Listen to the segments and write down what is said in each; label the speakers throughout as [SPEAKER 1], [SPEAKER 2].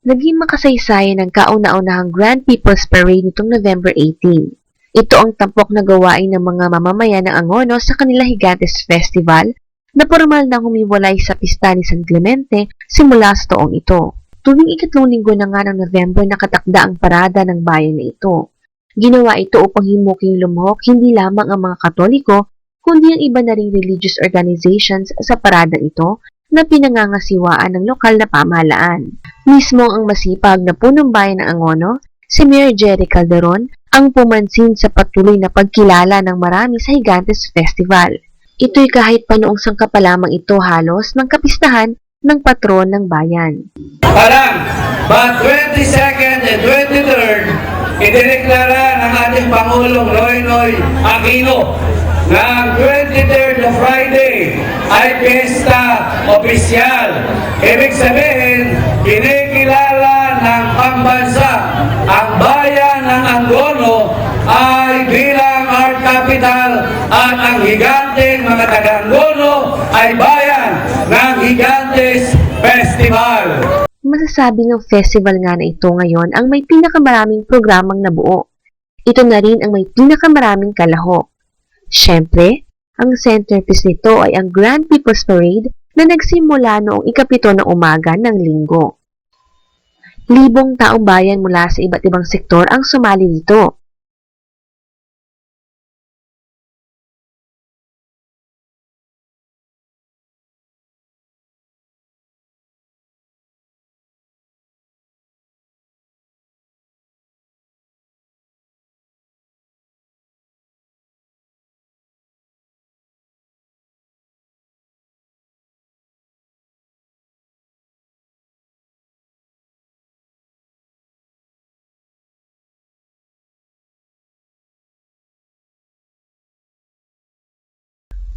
[SPEAKER 1] Naging makasaysayan ng kauna-unahang Grand People's Parade nitong November 18. Ito ang tampok na gawain ng mga mamamayan ng Angono sa kanilang Gigantes Festival na formal na humiwalay sa pista ni San Clemente simula sa taong ito. Tuwing ikatlong linggo na nga ng November nakatakda ang parada ng bayan na ito. Ginawa ito upang himuking lumuhok hindi lamang ang mga Katoliko, kundi ang iba na ring religious organizations sa paradang ito na pinangangasiwaan ng lokal na pamahalaan. Mismo ang masipag na punong bayan ng Angono, si Mayor Jerry Calderon, ang pumansin sa patuloy na pagkilala ng marami sa Gigantes Festival. Ito'y kahit pa noong sangka pa lamang ito halos ng kapistahan ng patron ng bayan.
[SPEAKER 2] Parang, but 22nd and 23rd, idineklara ng ating Pangulong Noynoy Aquino ng 23rd na Friday ay piyesta opisyal. Ibig sabihin, kinikilala ng pambansa ang bayan ng Angono ay bilang art capital at ang higanteng mga taga-Angono ay bayan ng Gigantes Festival.
[SPEAKER 1] Masasabi ng festival nga na ito ngayon ang may pinakamaraming programang nabuo. Ito na rin ang may pinakamaraming kalahok. Siyempre, ang centerpiece nito ay ang Grand People's Parade na nagsimula noong ikapito ng umaga ng linggo. Libong taong bayan mula sa iba't ibang sektor ang sumali dito.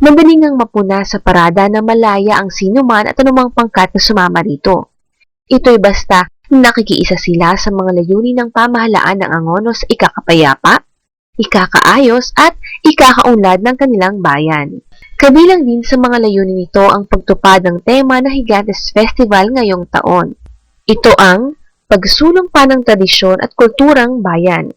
[SPEAKER 1] Madaling ang mapuna sa parada na malaya ang sinuman at anumang pangkat na sumama rito. Ito'y basta nakikiisa sila sa mga layunin ng pamahalaan ng Angono sa ikakapayapa, ikakaayos at ikakaunlad ng kanilang bayan. Kabilang din sa mga layunin nito ang pagtupad ng tema ng Gigantes Festival ngayong taon. Ito ang pagsulong pa ng tradisyon at kulturang bayan.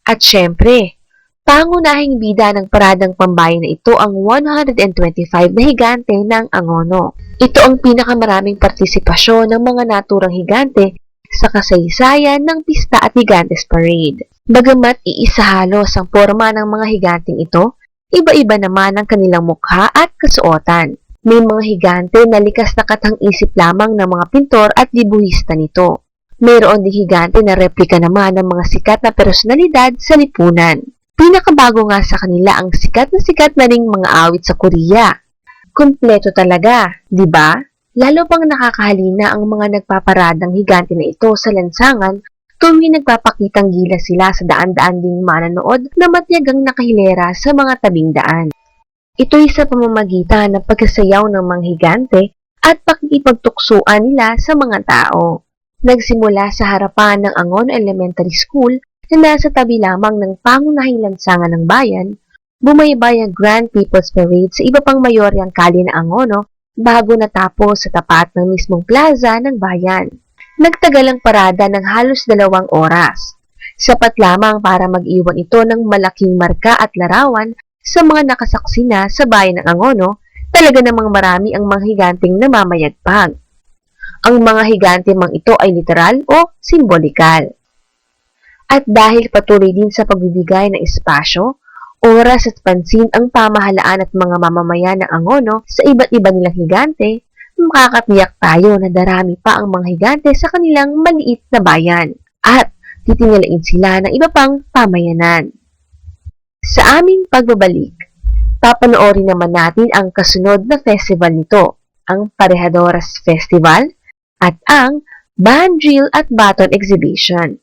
[SPEAKER 1] At syempre, pangunahing bida ng paradang pambayan na ito ang 125 na higante ng Angono. Ito ang pinakamaraming partisipasyon ng mga naturang higante sa kasaysayan ng pista at Gigantes Parade. Bagamat iisa halos ang forma ng mga higanteng ito, iba-iba naman ang kanilang mukha at kasuotan. May mga higante na likas na katang-isip lamang ng mga pintor at dibuhista nito. Mayroon ding higante na replika naman ng mga sikat na personalidad sa lipunan. Pinakabago nga sa kanila ang sikat na ring mga awit sa Korea. Kumpleto talaga, di ba? Lalo pang nakakahalina ang mga nagpaparadang higante na ito sa lansangan tuwing nagpapakitang gila sila sa daan-daan ding mananood na matyagang nakahilera sa mga tabing daan. Ito'y sa pamamagitan ng pagkasayaw ng mga higante at pakikipagtuksuan nila sa mga tao. Nagsimula sa harapan ng Angono Elementary School na nasa tabi lamang ng pangunahing lansangan ng bayan, bumaybay ang Grand People's Parade sa iba pang mayoryang kalye ng Angono bago natapos sa tapat ng mismong plaza ng bayan. Nagtagal ang parada ng halos 2 oras. Sapat lamang para mag-iwan ito ng malaking marka at larawan sa mga nakasaksi na sa bayan ng Angono, talaga namang marami ang mga higanteng namamayagpag. Ang mga higante mang ito ay literal o simbolikal. At dahil patuloy din sa pagbibigay ng espasyo, oras at pansin ang pamahalaan at mga mamamayan ng Angono sa iba't iba nilang higante, makakatiyak tayo na darami pa ang mga higante sa kanilang maliit na bayan at titingalain sila ng iba pang pamayanan. Sa aming pagbabalik, papanoorin naman natin ang kasunod na festival nito, ang Parehadoras Festival at ang Band Drill at Baton Exhibition.